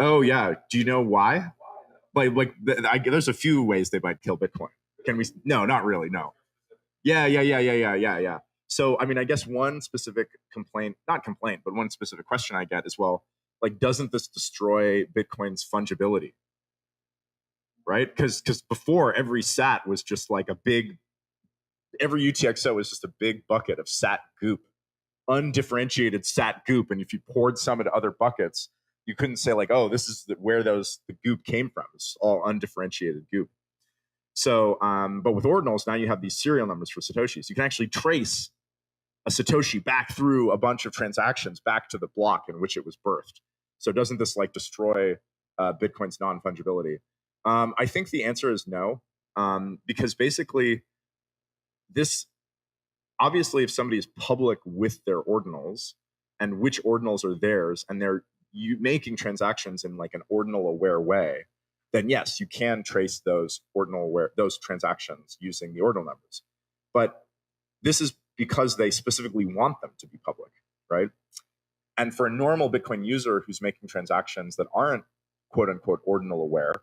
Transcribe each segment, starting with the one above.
Oh yeah. Do you know why? There's a few ways they might kill Bitcoin. Can we? No, not really. No. Yeah. So, I mean, I guess one specific complaint, not complaint, but one specific question I get is, well, like, doesn't this destroy Bitcoin's fungibility? Right? Because before every sat was just like every UTXO was just a big bucket of sat goop, undifferentiated sat goop. And if you poured some into other buckets, you couldn't say like, oh, this is where the goop came from. It's all undifferentiated goop. So, but with ordinals, now you have these serial numbers for Satoshis. You can actually trace a Satoshi back through a bunch of transactions back to the block in which it was birthed. So doesn't this like destroy Bitcoin's non-fungibility? I think the answer is no, because basically this, obviously if somebody is public with their ordinals and which ordinals are theirs and they're making transactions in like an ordinal aware way, then yes, you can trace those those transactions using the ordinal numbers. But this is because they specifically want them to be public, right? And for a normal Bitcoin user who's making transactions that aren't quote unquote ordinal aware,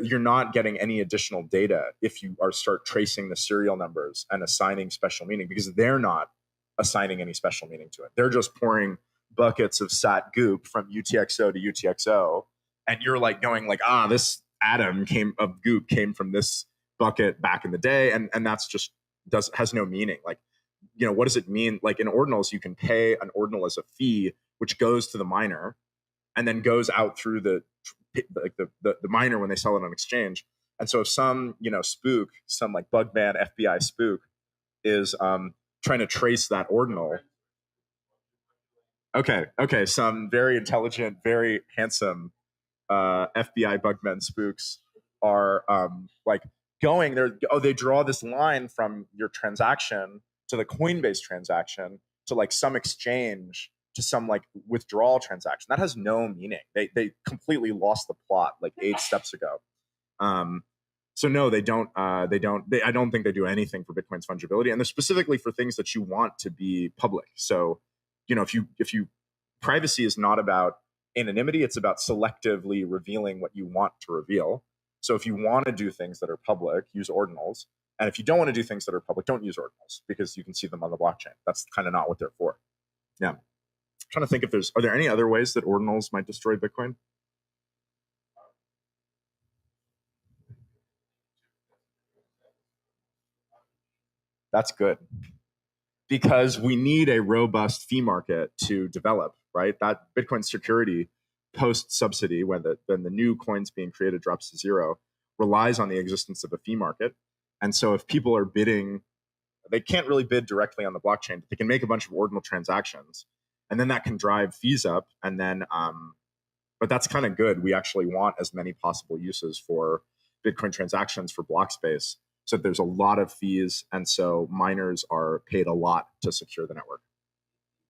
you're not getting any additional data if you start tracing the serial numbers and assigning special meaning, because they're not assigning any special meaning to it. They're just pouring buckets of sat goop from UTXO to UTXO, and you're like going like, this atom of goop came from this bucket back in the day, and that's just has no meaning. Like, you know, what does it mean? Like in ordinals, you can pay an ordinal as a fee, which goes to the miner, and then goes out through the miner when they sell it on exchange. And so if some spook, some like bug ban FBI spook is trying to trace that ordinal. Okay, some very intelligent, very handsome FBI bugmen spooks are like going there. They draw this line from your transaction to the Coinbase transaction to like some exchange to some like withdrawal transaction. That has no meaning. They completely lost the plot like 8 steps ago. So no, they don't. I don't think they do anything for Bitcoin's fungibility, and they're specifically for things that you want to be public. So, if you privacy is not about anonymity, it's about selectively revealing what you want to reveal. So if you want to do things that are public, use ordinals. And if you don't want to do things that are public, don't use ordinals, because you can see them on the blockchain. That's kind of not what they're for. Yeah. I'm trying to think if are there any other ways that ordinals might destroy Bitcoin? That's good, because we need a robust fee market to develop, right? That Bitcoin security post subsidy, when the new coins being created drops to zero, relies on the existence of a fee market. And so if people are bidding, they can't really bid directly on the blockchain, but they can make a bunch of ordinal transactions, and then that can drive fees up. And then, but that's kind of good. We actually want as many possible uses for Bitcoin transactions for block space. So there's a lot of fees, and so miners are paid a lot to secure the network.